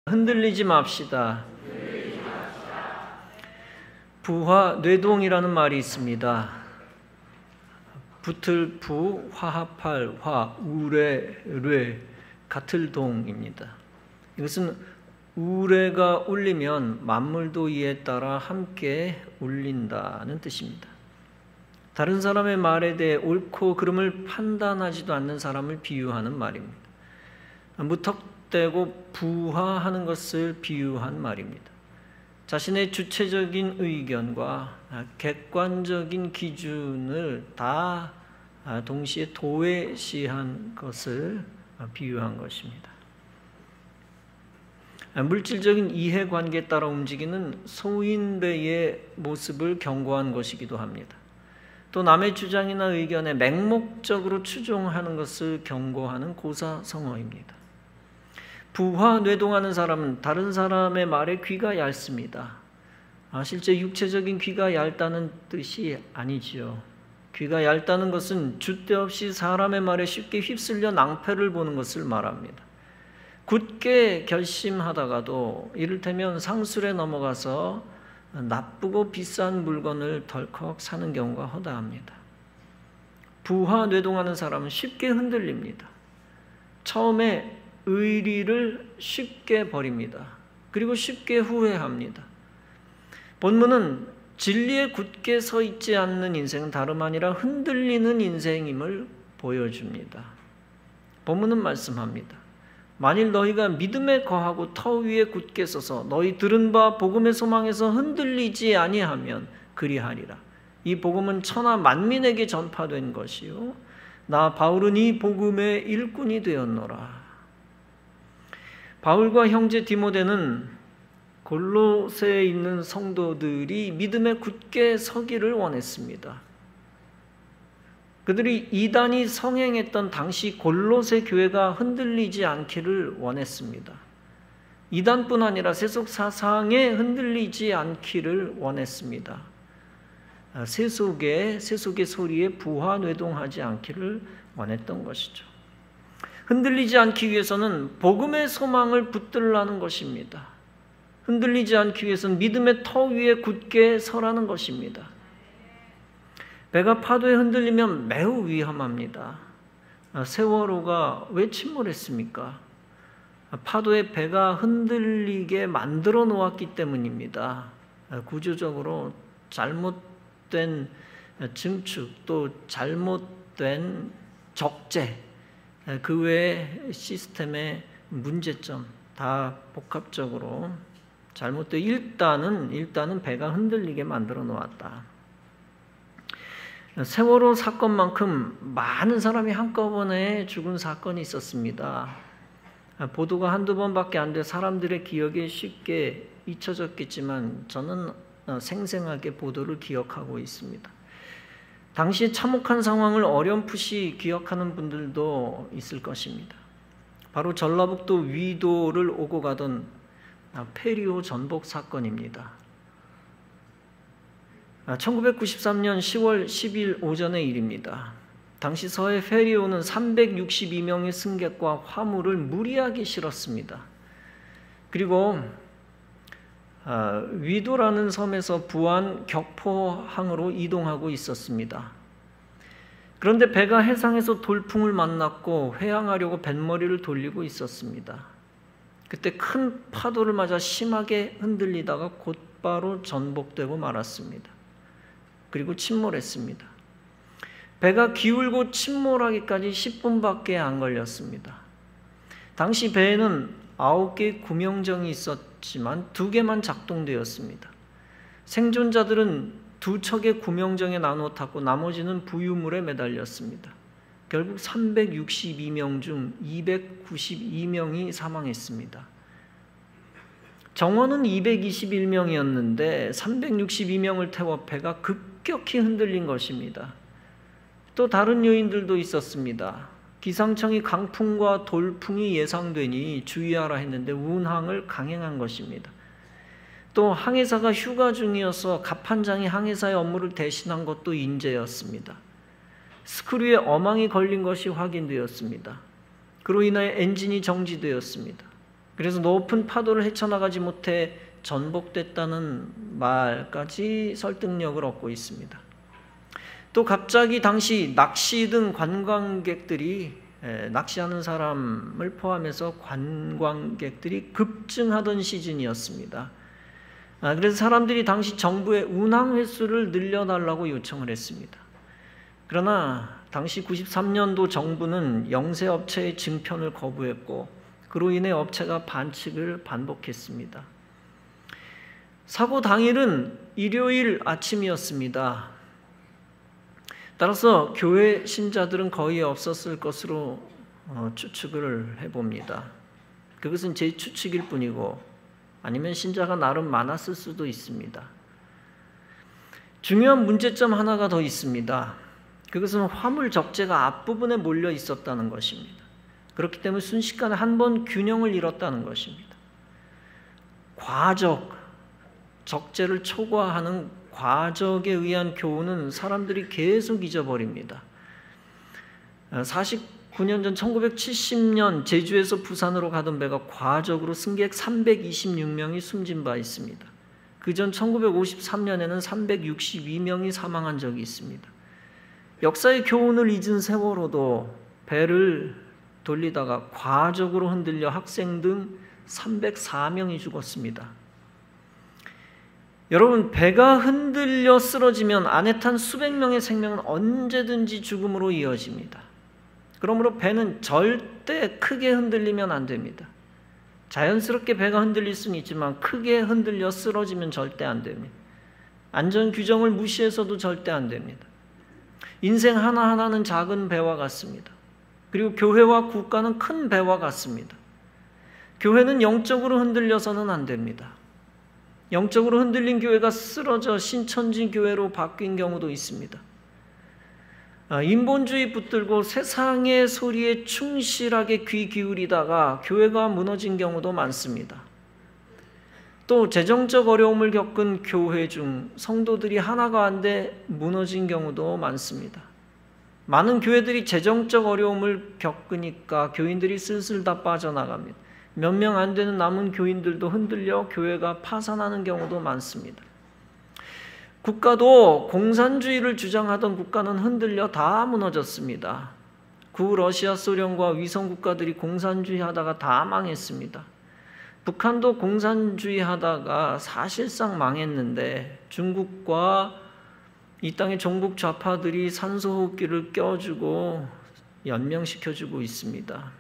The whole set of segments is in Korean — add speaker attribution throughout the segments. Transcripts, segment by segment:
Speaker 1: 흔들리지 맙시다. 부화 뇌동이라는 말이 있습니다. 붙을 부, 화합할 화, 우레, 뇌, 같을 동입니다. 이것은 우레가 울리면 만물도 이에 따라 함께 울린다는 뜻입니다. 다른 사람의 말에 대해 옳고 그름을 판단하지도 않는 사람을 비유하는 말입니다. 무턱대고 부화하는 것을 비유한 말입니다. 자신의 주체적인 의견과 객관적인 기준을 다 동시에 도외시한 것을 비유한 것입니다. 물질적인 이해관계에 따라 움직이는 소인배의 모습을 경고한 것이기도 합니다. 또 남의 주장이나 의견에 맹목적으로 추종하는 것을 경고하는 고사성어입니다. 부화뇌동하는 사람은 다른 사람의 말에 귀가 얇습니다. 실제 육체적인 귀가 얇다는 뜻이 아니지요. 귀가 얇다는 것은 줏대 없이 사람의 말에 쉽게 휩쓸려 낭패를 보는 것을 말합니다. 굳게 결심하다가도 이를테면 상술에 넘어가서 나쁘고 비싼 물건을 덜컥 사는 경우가 허다합니다. 부화뇌동하는 사람은 쉽게 흔들립니다. 처음에 의리를 쉽게 버립니다. 그리고 쉽게 후회합니다. 본문은 진리에 굳게 서 있지 않는 인생은 다름 아니라 흔들리는 인생임을 보여줍니다. 본문은 말씀합니다. 만일 너희가 믿음에 거하고 터 위에 굳게 서서 너희 들은 바 복음의 소망에서 흔들리지 아니하면 그리하리라. 이 복음은 천하 만민에게 전파된 것이요 나 바울은 이 복음의 일꾼이 되었노라. 바울과 형제 디모데는 골로새에 있는 성도들이 믿음에 굳게 서기를 원했습니다. 그들이 이단이 성행했던 당시 골로새 교회가 흔들리지 않기를 원했습니다. 이단뿐 아니라 세속 사상에 흔들리지 않기를 원했습니다. 세속의 소리에 부화뇌동하지 않기를 원했던 것이죠. 흔들리지 않기 위해서는 복음의 소망을 붙들라는 것입니다. 흔들리지 않기 위해서는 믿음의 터 위에 굳게 서라는 것입니다. 배가 파도에 흔들리면 매우 위험합니다. 세월호가 왜 침몰했습니까? 파도에 배가 흔들리게 만들어 놓았기 때문입니다. 구조적으로 잘못된 증축 또 잘못된 적재 그 외의 시스템의 문제점 다 복합적으로 잘못된 일단은 배가 흔들리게 만들어 놓았다. 세월호 사건만큼 많은 사람이 한꺼번에 죽은 사건이 있었습니다. 보도가 한두 번밖에 안 돼 사람들의 기억에 쉽게 잊혀졌겠지만 저는 생생하게 보도를 기억하고 있습니다. 당시 참혹한 상황을 어렴풋이 기억하는 분들도 있을 것입니다. 바로 전라북도 위도를 오고 가던 페리오 전복 사건입니다. 1993년 10월 10일 오전의 일입니다. 당시 서해 페리오는 362명의 승객과 화물을 무리하게 실었습니다. 그리고 위도라는 섬에서 부안 격포항으로 이동하고 있었습니다. 그런데 배가 해상에서 돌풍을 만났고 회항하려고 뱃머리를 돌리고 있었습니다. 그때 큰 파도를 맞아 심하게 흔들리다가 곧바로 전복되고 말았습니다. 그리고 침몰했습니다. 배가 기울고 침몰하기까지 10분밖에 안 걸렸습니다. 당시 배에는 9개의 구명정이 있었지만 2개만 작동되었습니다. 생존자들은 2척의 구명정에 나누어 탔고 나머지는 부유물에 매달렸습니다. 결국 362명 중 292명이 사망했습니다. 정원은 221명이었는데 362명을 태워 배가 급격히 흔들린 것입니다. 또 다른 요인들도 있었습니다. 기상청이 강풍과 돌풍이 예상되니 주의하라 했는데 운항을 강행한 것입니다. 또 항해사가 휴가 중이어서 갑판장이 항해사의 업무를 대신한 것도 인재였습니다. 스크류에 어망이 걸린 것이 확인되었습니다. 그로 인하여 엔진이 정지되었습니다. 그래서 높은 파도를 헤쳐나가지 못해 전복됐다는 말까지 설득력을 얻고 있습니다. 또 갑자기 당시 낚시 등 관광객들이, 낚시하는 사람을 포함해서 관광객들이 급증하던 시즌이었습니다. 그래서 사람들이 당시 정부에 운항 횟수를 늘려달라고 요청을 했습니다. 그러나 당시 93년도 정부는 영세업체의 증편을 거부했고 그로 인해 업체가 반칙을 반복했습니다. 사고 당일은 일요일 아침이었습니다. 따라서 교회 신자들은 거의 없었을 것으로 추측을 해봅니다. 그것은 제 추측일 뿐이고 아니면 신자가 나름 많았을 수도 있습니다. 중요한 문제점 하나가 더 있습니다. 그것은 화물 적재가 앞부분에 몰려 있었다는 것입니다. 그렇기 때문에 순식간에 한 번 균형을 잃었다는 것입니다. 과적, 적재를 초과하는 과적에 의한 교훈은 사람들이 계속 잊어버립니다. 49년 전 1970년 제주에서 부산으로 가던 배가 과적으로 승객 326명이 숨진 바 있습니다. 그전 1953년에는 362명이 사망한 적이 있습니다. 역사의 교훈을 잊은 세월호도 배를 돌리다가 과적으로 흔들려 학생 등 304명이 죽었습니다. 여러분, 배가 흔들려 쓰러지면 안에 탄 수백 명의 생명은 언제든지 죽음으로 이어집니다. 그러므로 배는 절대 크게 흔들리면 안 됩니다. 자연스럽게 배가 흔들릴 수는 있지만 크게 흔들려 쓰러지면 절대 안 됩니다. 안전 규정을 무시해서도 절대 안 됩니다. 인생 하나하나는 작은 배와 같습니다. 그리고 교회와 국가는 큰 배와 같습니다. 교회는 영적으로 흔들려서는 안 됩니다. 영적으로 흔들린 교회가 쓰러져 신천지 교회로 바뀐 경우도 있습니다. 인본주의 붙들고 세상의 소리에 충실하게 귀 기울이다가 교회가 무너진 경우도 많습니다. 또 재정적 어려움을 겪은 교회 중 성도들이 하나가 안 돼 무너진 경우도 많습니다. 많은 교회들이 재정적 어려움을 겪으니까 교인들이 슬슬 다 빠져나갑니다. 몇 명 안 되는 남은 교인들도 흔들려 교회가 파산하는 경우도 많습니다. 국가도 공산주의를 주장하던 국가는 흔들려 다 무너졌습니다. 구러시아 소련과 위성 국가들이 공산주의 하다가 다 망했습니다. 북한도 공산주의 하다가 사실상 망했는데 중국과 이 땅의 종북 좌파들이 산소호흡기를 껴주고 연명시켜주고 있습니다.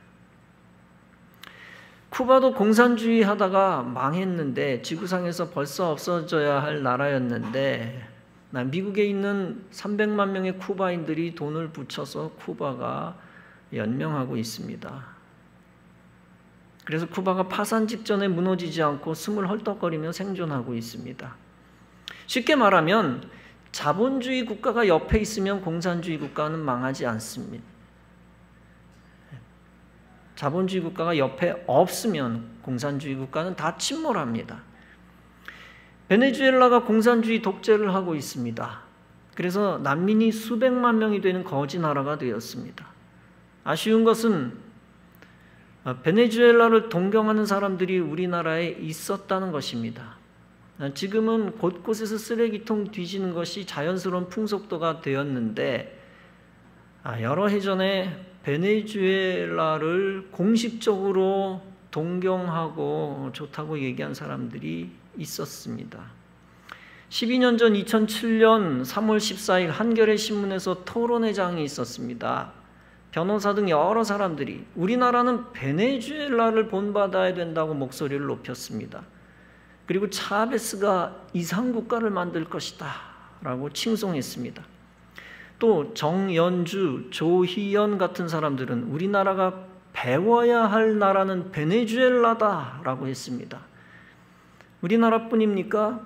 Speaker 1: 쿠바도 공산주의 하다가 망했는데 지구상에서 벌써 없어져야 할 나라였는데 미국에 있는 300만 명의 쿠바인들이 돈을 붙여서 쿠바가 연명하고 있습니다. 그래서 쿠바가 파산 직전에 무너지지 않고 숨을 헐떡거리며 생존하고 있습니다. 쉽게 말하면 자본주의 국가가 옆에 있으면 공산주의 국가는 망하지 않습니다. 자본주의 국가가 옆에 없으면 공산주의 국가는 다 침몰합니다. 베네수엘라가 공산주의 독재를 하고 있습니다. 그래서 난민이 수백만 명이 되는 거지 나라가 되었습니다. 아쉬운 것은 베네수엘라를 동경하는 사람들이 우리나라에 있었다는 것입니다. 지금은 곳곳에서 쓰레기통 뒤지는 것이 자연스러운 풍속도가 되었는데 여러 해 전에 베네수엘라를 공식적으로 동경하고 좋다고 얘기한 사람들이 있었습니다. 12년 전 2007년 3월 14일 한겨레 신문에서 토론회장이 있었습니다. 변호사 등 여러 사람들이 우리나라는 베네수엘라를 본받아야 된다고 목소리를 높였습니다. 그리고 차베스가 이상국가를 만들 것이다 라고 칭송했습니다. 또 정연주, 조희연 같은 사람들은 우리나라가 배워야 할 나라는 베네수엘라다 라고 했습니다. 우리나라뿐입니까?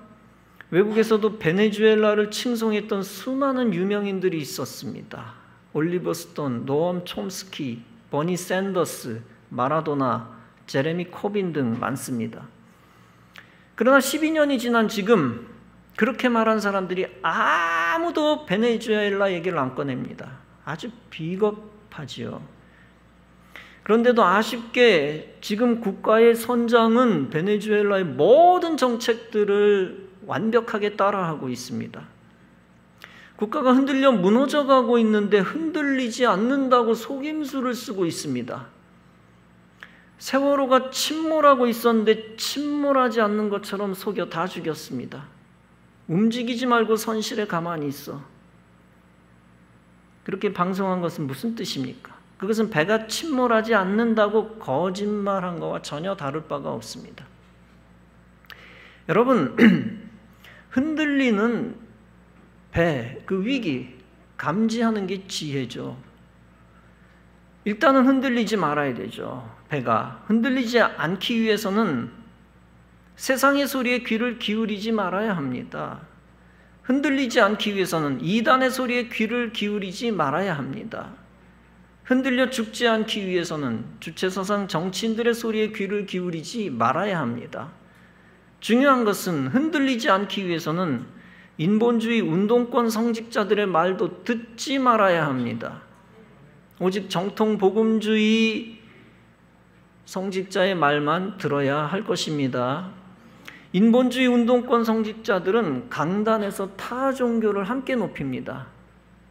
Speaker 1: 외국에서도 베네수엘라를 칭송했던 수많은 유명인들이 있었습니다. 올리버 스톤, 노엄 촘스키, 버니 샌더스, 마라도나, 제레미 코빈 등 많습니다. 그러나 12년이 지난 지금 그렇게 말한 사람들이 아무도 베네수엘라 얘기를 안 꺼냅니다. 아주 비겁하지요. 그런데도 아쉽게 지금 국가의 선장은 베네수엘라의 모든 정책들을 완벽하게 따라하고 있습니다. 국가가 흔들려 무너져가고 있는데 흔들리지 않는다고 속임수를 쓰고 있습니다. 세월호가 침몰하고 있었는데 침몰하지 않는 것처럼 속여 다 죽였습니다. 움직이지 말고 선실에 가만히 있어. 그렇게 방송한 것은 무슨 뜻입니까? 그것은 배가 침몰하지 않는다고 거짓말한 것과 전혀 다를 바가 없습니다. 여러분, 흔들리는 배, 그 위기, 감지하는 게 지혜죠. 일단은 흔들리지 말아야 되죠. 배가 흔들리지 않기 위해서는 세상의 소리에 귀를 기울이지 말아야 합니다. 흔들리지 않기 위해서는 이단의 소리에 귀를 기울이지 말아야 합니다. 흔들려 죽지 않기 위해서는 주체서상 정치인들의 소리에 귀를 기울이지 말아야 합니다. 중요한 것은 흔들리지 않기 위해서는 인본주의 운동권 성직자들의 말도 듣지 말아야 합니다. 오직 정통 복음주의 성직자의 말만 들어야 할 것입니다. 인본주의 운동권 성직자들은 강단에서 타 종교를 함께 높입니다.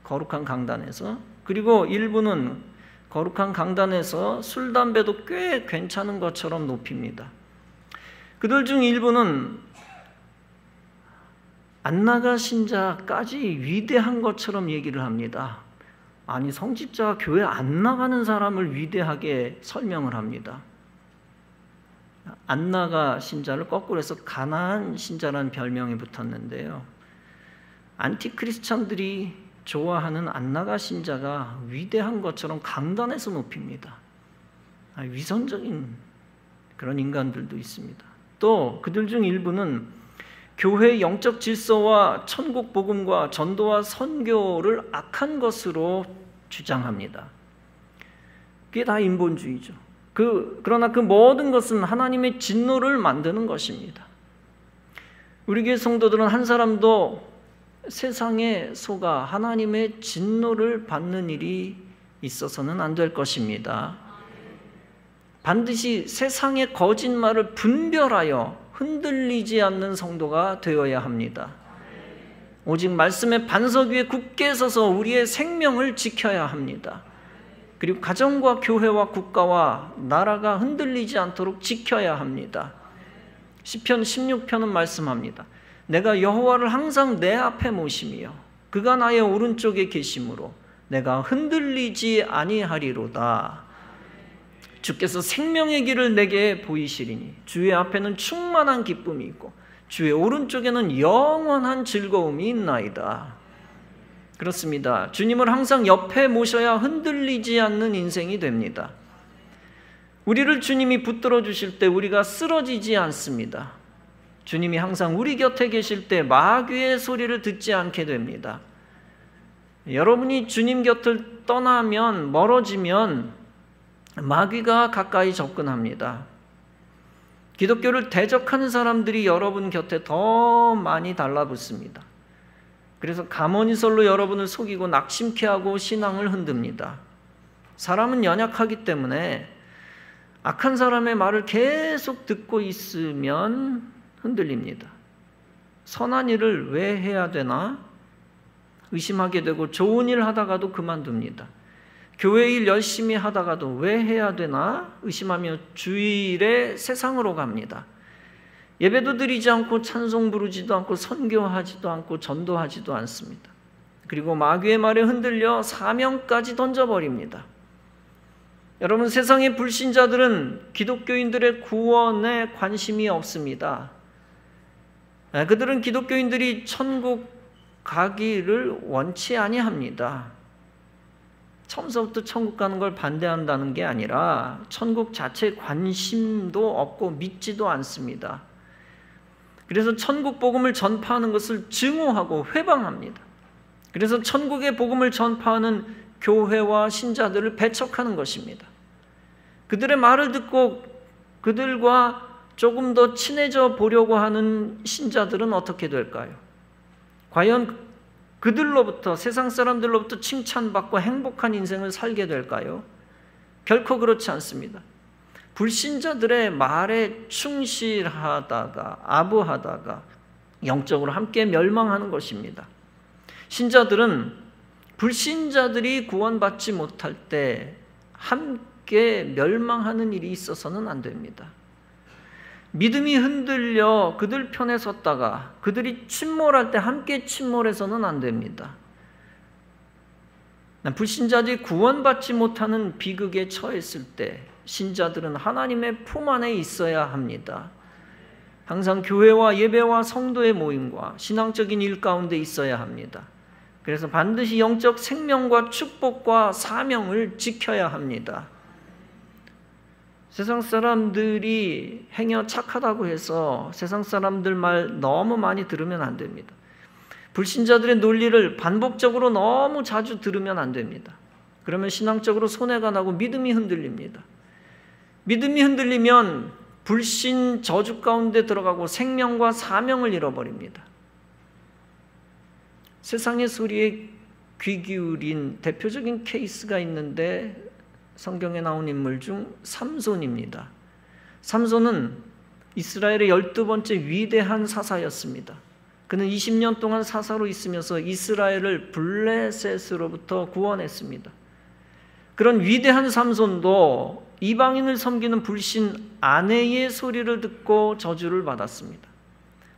Speaker 1: 거룩한 강단에서. 그리고 일부는 거룩한 강단에서 술, 담배도 꽤 괜찮은 것처럼 높입니다. 그들 중 일부는 안나가 신자까지 위대한 것처럼 얘기를 합니다. 아니, 성직자가 교회 안 나가는 사람을 위대하게 설명을 합니다. 안나가 신자를 거꾸로 해서 가나안 신자라는 별명이 붙었는데요. 안티크리스찬들이 좋아하는 안나가 신자가 위대한 것처럼 강단에서 높입니다. 위선적인 그런 인간들도 있습니다. 또 그들 중 일부는 교회의 영적 질서와 천국 복음과 전도와 선교를 악한 것으로 주장합니다. 그게 다 인본주의죠. 그러나 그 모든 것은 하나님의 진노를 만드는 것입니다. 우리 교회 성도들은 한 사람도 세상에 속아 하나님의 진노를 받는 일이 있어서는 안 될 것입니다. 반드시 세상의 거짓말을 분별하여 흔들리지 않는 성도가 되어야 합니다. 오직 말씀의 반석 위에 굳게 서서 우리의 생명을 지켜야 합니다. 그리고 가정과 교회와 국가와 나라가 흔들리지 않도록 지켜야 합니다. 시편 16편은 말씀합니다. 내가 여호와를 항상 내 앞에 모시며 그가 나의 오른쪽에 계심으로 내가 흔들리지 아니하리로다. 주께서 생명의 길을 내게 보이시리니 주의 앞에는 충만한 기쁨이 있고 주의 오른쪽에는 영원한 즐거움이 있나이다. 그렇습니다. 주님을 항상 옆에 모셔야 흔들리지 않는 인생이 됩니다. 우리를 주님이 붙들어 주실 때 우리가 쓰러지지 않습니다. 주님이 항상 우리 곁에 계실 때 마귀의 소리를 듣지 않게 됩니다. 여러분이 주님 곁을 떠나면, 멀어지면 마귀가 가까이 접근합니다. 기독교를 대적하는 사람들이 여러분 곁에 더 많이 달라붙습니다. 그래서 가모니설로 여러분을 속이고 낙심케 하고 신앙을 흔듭니다. 사람은 연약하기 때문에 악한 사람의 말을 계속 듣고 있으면 흔들립니다. 선한 일을 왜 해야 되나 의심하게 되고 좋은 일 하다가도 그만둡니다. 교회 일 열심히 하다가도 왜 해야 되나 의심하며 주일에 세상으로 갑니다. 예배도 드리지 않고 찬송 부르지도 않고 선교하지도 않고 전도하지도 않습니다. 그리고 마귀의 말에 흔들려 사명까지 던져버립니다. 여러분, 세상의 불신자들은 기독교인들의 구원에 관심이 없습니다. 그들은 기독교인들이 천국 가기를 원치 아니합니다. 처음서부터 천국 가는 걸 반대한다는 게 아니라 천국 자체에 관심도 없고 믿지도 않습니다. 그래서 천국 복음을 전파하는 것을 증오하고 회방합니다. 그래서 천국의 복음을 전파하는 교회와 신자들을 배척하는 것입니다. 그들의 말을 듣고 그들과 조금 더 친해져 보려고 하는 신자들은 어떻게 될까요? 과연 그들로부터, 세상 사람들로부터 칭찬받고 행복한 인생을 살게 될까요? 결코 그렇지 않습니다. 불신자들의 말에 충실하다가 아부하다가 영적으로 함께 멸망하는 것입니다. 신자들은 불신자들이 구원받지 못할 때 함께 멸망하는 일이 있어서는 안 됩니다. 믿음이 흔들려 그들 편에 섰다가 그들이 침몰할 때 함께 침몰해서는 안 됩니다. 불신자들이 구원받지 못하는 비극에 처했을 때 신자들은 하나님의 품 안에 있어야 합니다. 항상 교회와 예배와 성도의 모임과 신앙적인 일 가운데 있어야 합니다. 그래서 반드시 영적 생명과 축복과 사명을 지켜야 합니다. 세상 사람들이 행여 착하다고 해서 세상 사람들 말 너무 많이 들으면 안 됩니다. 불신자들의 논리를 반복적으로 너무 자주 들으면 안 됩니다. 그러면 신앙적으로 손해가 나고 믿음이 흔들립니다. 믿음이 흔들리면 불신 저주 가운데 들어가고 생명과 사명을 잃어버립니다. 세상의 소리에 귀 기울인 대표적인 케이스가 있는데 성경에 나온 인물 중 삼손입니다. 삼손은 이스라엘의 12번째 위대한 사사였습니다. 그는 20년 동안 사사로 있으면서 이스라엘을 블레셋으로부터 구원했습니다. 그런 위대한 삼손도 이방인을 섬기는 불신 아내의 소리를 듣고 저주를 받았습니다.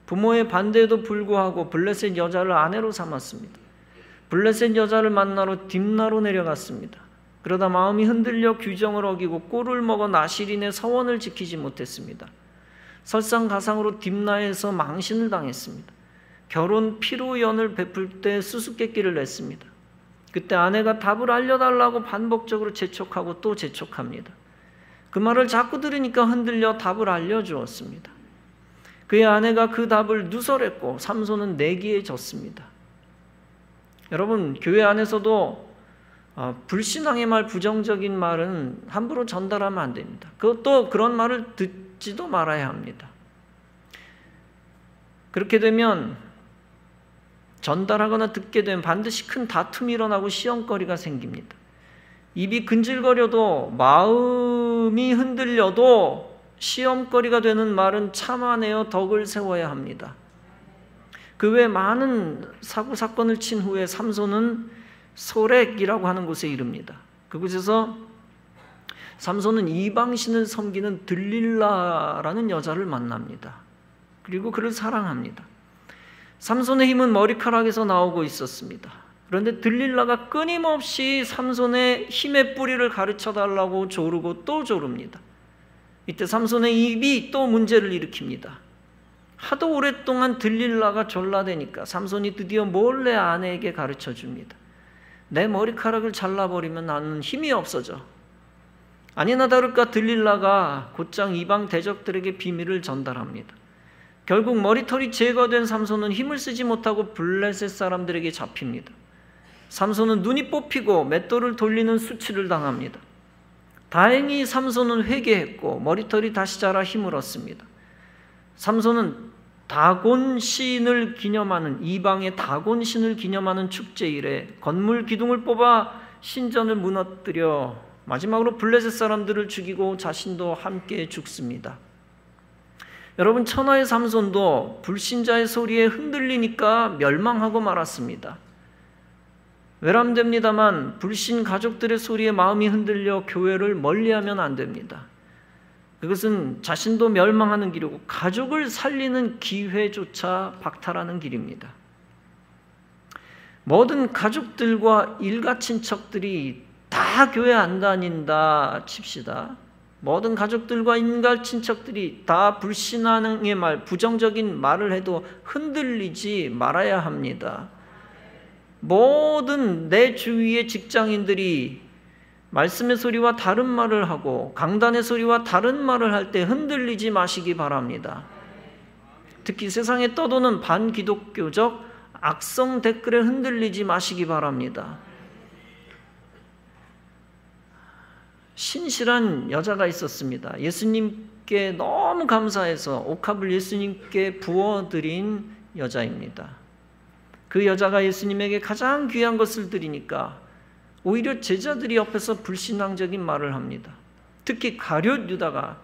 Speaker 1: 부모의 반대에도 불구하고 블레셋 여자를 아내로 삼았습니다. 블레셋 여자를 만나러 딥나로 내려갔습니다. 그러다 마음이 흔들려 규정을 어기고 꿀을 먹어 나실인의 서원을 지키지 못했습니다. 설상가상으로 딥나에서 망신을 당했습니다. 결혼 피로연을 베풀 때 수수께끼를 냈습니다. 그때 아내가 답을 알려달라고 반복적으로 재촉하고 또 재촉합니다. 그 말을 자꾸 들으니까 흔들려 답을 알려주었습니다. 그의 아내가 그 답을 누설했고 삼손은 내기에 졌습니다. 여러분, 교회 안에서도 불신앙의 말, 부정적인 말은 함부로 전달하면 안 됩니다. 그것도 그런 말을 듣지도 말아야 합니다. 그렇게 되면 전달하거나 듣게 되면 반드시 큰 다툼이 일어나고 시험거리가 생깁니다. 입이 근질거려도 마음이 흔들려도 시험거리가 되는 말은 참아내어 덕을 세워야 합니다. 그 외에 많은 사고 사건을 친 후에 삼손은 소렉이라고 하는 곳에 이릅니다. 그곳에서 삼손은 이방신을 섬기는 들릴라라는 여자를 만납니다. 그리고 그를 사랑합니다. 삼손의 힘은 머리카락에서 나오고 있었습니다. 그런데 들릴라가 끊임없이 삼손의 힘의 뿌리를 가르쳐달라고 조르고 또 조릅니다. 이때 삼손의 입이 또 문제를 일으킵니다. 하도 오랫동안 들릴라가 졸라대니까 삼손이 드디어 몰래 아내에게 가르쳐줍니다. 내 머리카락을 잘라버리면 나는 힘이 없어져. 아니나 다를까 들릴라가 곧장 이방 대적들에게 비밀을 전달합니다. 결국 머리털이 제거된 삼손은 힘을 쓰지 못하고 블레셋 사람들에게 잡힙니다. 삼손은 눈이 뽑히고 맷돌을 돌리는 수치를 당합니다. 다행히 삼손은 회개했고 머리털이 다시 자라 힘을 얻습니다. 삼손은 다곤신을 기념하는 이방의 다곤신을 기념하는 축제일에 건물 기둥을 뽑아 신전을 무너뜨려 마지막으로 블레셋 사람들을 죽이고 자신도 함께 죽습니다. 여러분, 천하의 삼손도 불신자의 소리에 흔들리니까 멸망하고 말았습니다. 외람됩니다만 불신 가족들의 소리에 마음이 흔들려 교회를 멀리하면 안 됩니다. 그것은 자신도 멸망하는 길이고 가족을 살리는 기회조차 박탈하는 길입니다. 모든 가족들과 일가 친척들이 다 교회 안 다닌다 칩시다. 모든 가족들과 인가 친척들이 다 불신앙의 말, 부정적인 말을 해도 흔들리지 말아야 합니다. 모든 내 주위의 직장인들이 말씀의 소리와 다른 말을 하고 강단의 소리와 다른 말을 할 때 흔들리지 마시기 바랍니다. 특히 세상에 떠도는 반기독교적 악성 댓글에 흔들리지 마시기 바랍니다. 신실한 여자가 있었습니다. 예수님께 너무 감사해서 옥합을 예수님께 부어드린 여자입니다. 그 여자가 예수님에게 가장 귀한 것을 드리니까 오히려 제자들이 옆에서 불신앙적인 말을 합니다. 특히 가룟 유다가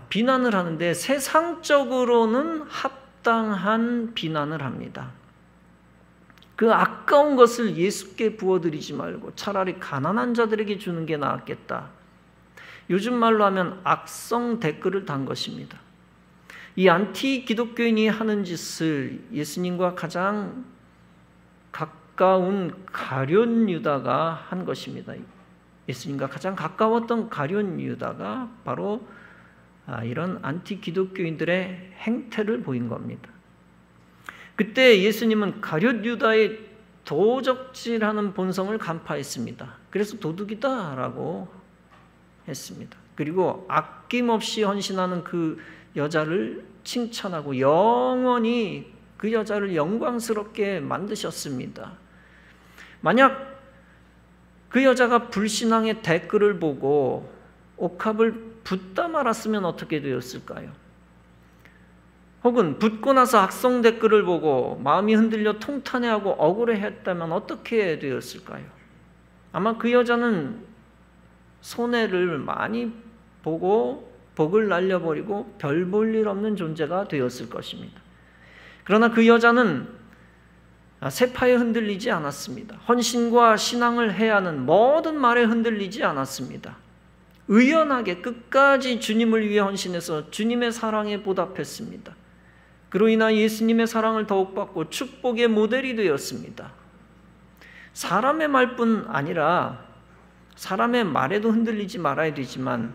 Speaker 1: 비난을 하는데 세상적으로는 합당한 비난을 합니다. 그 아까운 것을 예수께 부어드리지 말고 차라리 가난한 자들에게 주는 게 나았겠다. 요즘 말로 하면 악성 댓글을 단 것입니다. 이 안티 기독교인이 하는 짓을 예수님과 가장 가까운 가룟 유다가 한 것입니다. 예수님과 가장 가까웠던 가룟 유다가 바로 이런 안티 기독교인들의 행태를 보인 겁니다. 그때 예수님은 가룟 유다의 도적질하는 본성을 간파했습니다. 그래서 도둑이다라고 했습니다. 그리고 아낌없이 헌신하는 그 여자를 칭찬하고 영원히 그 여자를 영광스럽게 만드셨습니다. 만약 그 여자가 불신앙의 댓글을 보고 옥합을 붓다 말았으면 어떻게 되었을까요? 혹은 붓고 나서 악성 댓글을 보고 마음이 흔들려 통탄해하고 억울해했다면 어떻게 되었을까요? 아마 그 여자는 손해를 많이 보고 복을 날려버리고 별 볼 일 없는 존재가 되었을 것입니다. 그러나 그 여자는 세파에 흔들리지 않았습니다. 헌신과 신앙을 해야 하는 모든 말에 흔들리지 않았습니다. 의연하게 끝까지 주님을 위해 헌신해서 주님의 사랑에 보답했습니다. 그로 인하 예수님의 사랑을 더욱 받고 축복의 모델이 되었습니다. 사람의 말뿐 아니라 사람의 말에도 흔들리지 말아야 되지만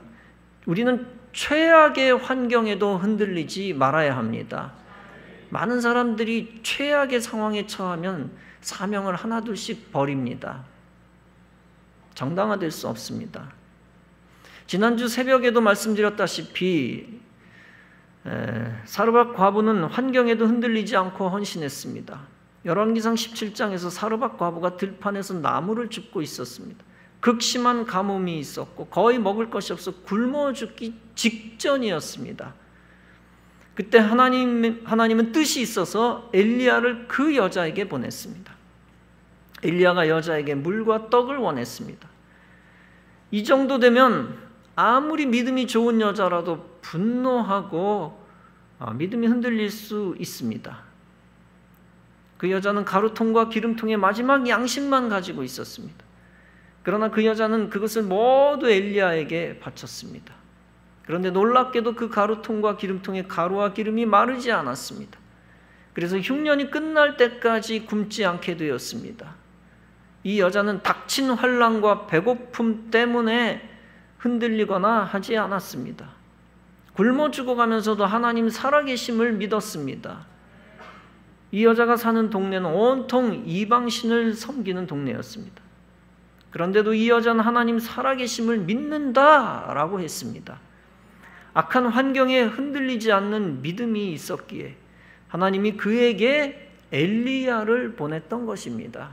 Speaker 1: 우리는 최악의 환경에도 흔들리지 말아야 합니다. 많은 사람들이 최악의 상황에 처하면 사명을 하나둘씩 버립니다. 정당화될 수 없습니다. 지난주 새벽에도 말씀드렸다시피 사르밧 과부는 환경에도 흔들리지 않고 헌신했습니다. 열왕기상 17장에서 사르밧 과부가 들판에서 나무를 줍고 있었습니다. 극심한 가뭄이 있었고 거의 먹을 것이 없어 굶어 죽기 직전이었습니다. 그때 하나님은 뜻이 있어서 엘리야를 그 여자에게 보냈습니다. 엘리야가 여자에게 물과 떡을 원했습니다. 이 정도 되면 아무리 믿음이 좋은 여자라도 분노하고 믿음이 흔들릴 수 있습니다. 그 여자는 가루통과 기름통의 마지막 양식만 가지고 있었습니다. 그러나 그 여자는 그것을 모두 엘리야에게 바쳤습니다. 그런데 놀랍게도 그 가루통과 기름통의 가루와 기름이 마르지 않았습니다. 그래서 흉년이 끝날 때까지 굶지 않게 되었습니다. 이 여자는 닥친 환난과 배고픔 때문에 흔들리거나 하지 않았습니다. 굶어 죽어가면서도 하나님 살아계심을 믿었습니다. 이 여자가 사는 동네는 온통 이방신을 섬기는 동네였습니다. 그런데도 이 여자는 하나님 살아계심을 믿는다라고 했습니다. 악한 환경에 흔들리지 않는 믿음이 있었기에 하나님이 그에게 엘리야를 보냈던 것입니다.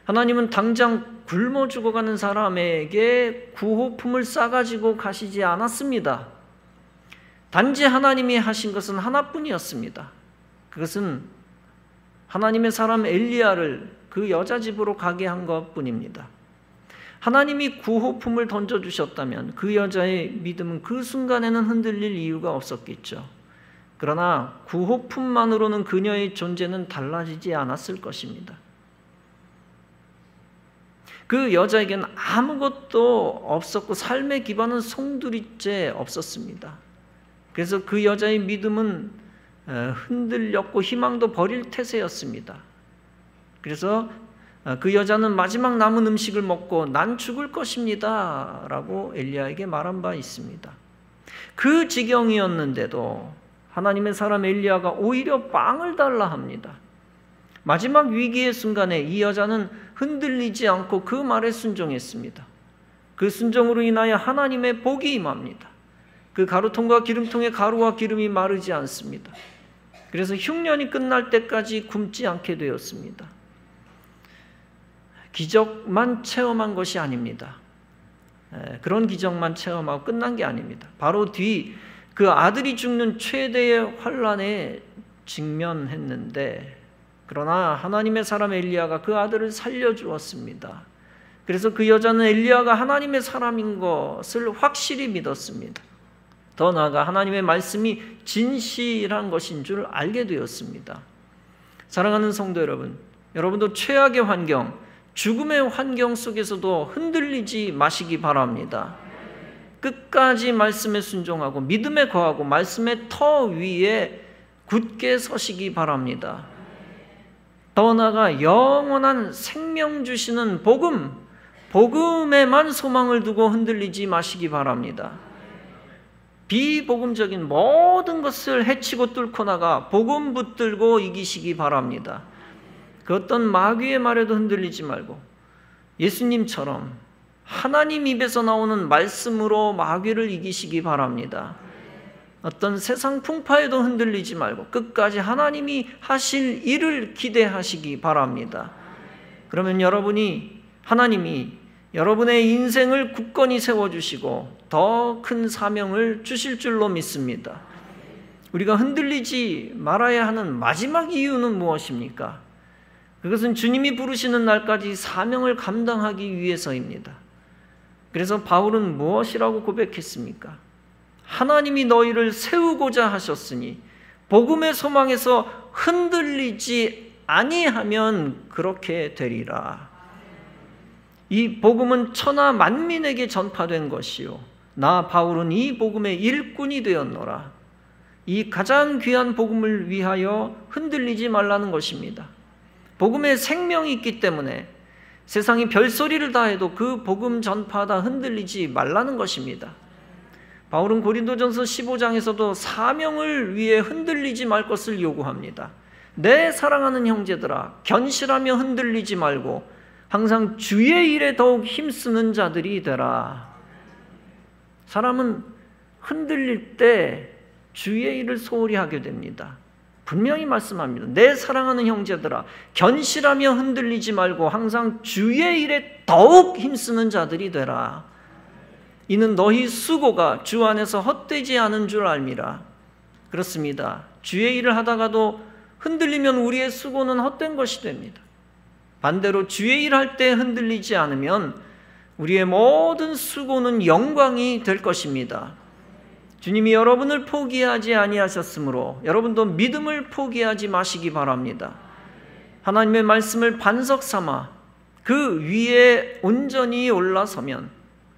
Speaker 1: 하나님은 당장 굶어 죽어가는 사람에게 구호품을 싸가지고 가시지 않았습니다. 단지 하나님이 하신 것은 하나뿐이었습니다. 그것은 하나님의 사람 엘리야를 그 여자 집으로 가게 한 것뿐입니다. 하나님이 구호품을 던져주셨다면 그 여자의 믿음은 그 순간에는 흔들릴 이유가 없었겠죠. 그러나 구호품만으로는 그녀의 존재는 달라지지 않았을 것입니다. 그 여자에게는 아무것도 없었고 삶의 기반은 송두리째 없었습니다. 그래서 그 여자의 믿음은 흔들렸고 희망도 버릴 태세였습니다. 그래서 그 여자는 마지막 남은 음식을 먹고 난 죽을 것입니다 라고 엘리야에게 말한 바 있습니다. 그 지경이었는데도 하나님의 사람 엘리야가 오히려 빵을 달라 합니다. 마지막 위기의 순간에 이 여자는 흔들리지 않고 그 말에 순종했습니다. 그 순종으로 인하여 하나님의 복이 임합니다. 그 가루통과 기름통의 가루와 기름이 마르지 않습니다. 그래서 흉년이 끝날 때까지 굶지 않게 되었습니다. 기적만 체험한 것이 아닙니다. 그런 기적만 체험하고 끝난 게 아닙니다. 바로 뒤 그 아들이 죽는 최대의 환난에 직면했는데 그러나 하나님의 사람 엘리야가 그 아들을 살려주었습니다. 그래서 그 여자는 엘리야가 하나님의 사람인 것을 확실히 믿었습니다. 더 나아가 하나님의 말씀이 진실한 것인 줄 알게 되었습니다. 사랑하는 성도 여러분, 여러분도 최악의 환경, 죽음의 환경 속에서도 흔들리지 마시기 바랍니다. 끝까지 말씀에 순종하고 믿음에 거하고 말씀의 터 위에 굳게 서시기 바랍니다. 더 나아가 영원한 생명 주시는 복음에만 소망을 두고 흔들리지 마시기 바랍니다. 비복음적인 모든 것을 해치고 뚫고 나가 복음 붙들고 이기시기 바랍니다. 그 어떤 마귀의 말에도 흔들리지 말고 예수님처럼 하나님 입에서 나오는 말씀으로 마귀를 이기시기 바랍니다. 어떤 세상 풍파에도 흔들리지 말고 끝까지 하나님이 하실 일을 기대하시기 바랍니다. 그러면 하나님이 여러분의 인생을 굳건히 세워주시고 더 큰 사명을 주실 줄로 믿습니다. 우리가 흔들리지 말아야 하는 마지막 이유는 무엇입니까? 그것은 주님이 부르시는 날까지 사명을 감당하기 위해서입니다. 그래서 바울은 무엇이라고 고백했습니까? 하나님이 너희를 세우고자 하셨으니 복음의 소망에서 흔들리지 아니하면 그렇게 되리라. 이 복음은 천하 만민에게 전파된 것이요 나 바울은 이 복음의 일꾼이 되었노라. 이 가장 귀한 복음을 위하여 흔들리지 말라는 것입니다. 복음에 생명이 있기 때문에 세상이 별소리를 다 해도 그 복음 전파하다 흔들리지 말라는 것입니다. 바울은 고린도전서 15장에서도 사명을 위해 흔들리지 말 것을 요구합니다. 내 사랑하는 형제들아, 견실하며 흔들리지 말고 항상 주의 일에 더욱 힘쓰는 자들이 되라. 사람은 흔들릴 때 주의 일을 소홀히 하게 됩니다. 분명히 말씀합니다. 내 사랑하는 형제들아, 견실하며 흔들리지 말고 항상 주의 일에 더욱 힘쓰는 자들이 되라. 이는 너희 수고가 주 안에서 헛되지 않은 줄 알미라. 그렇습니다. 주의 일을 하다가도 흔들리면 우리의 수고는 헛된 것이 됩니다. 반대로 주의 일 할 때 흔들리지 않으면 우리의 모든 수고는 영광이 될 것입니다. 주님이 여러분을 포기하지 아니하셨으므로 여러분도 믿음을 포기하지 마시기 바랍니다. 하나님의 말씀을 반석 삼아 그 위에 온전히 올라서면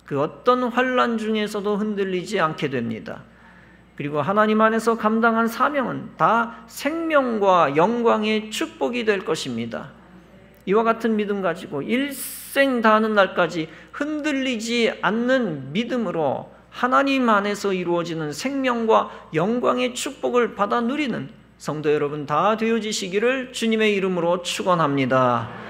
Speaker 1: 그 어떤 환난 중에서도 흔들리지 않게 됩니다. 그리고 하나님 안에서 감당한 사명은 다 생명과 영광의 축복이 될 것입니다. 이와 같은 믿음 가지고 일생 다하는 날까지 흔들리지 않는 믿음으로 하나님 안에서 이루어지는 생명과 영광의 축복을 받아 누리는 성도 여러분 다 되어지시기를 주님의 이름으로 축원합니다.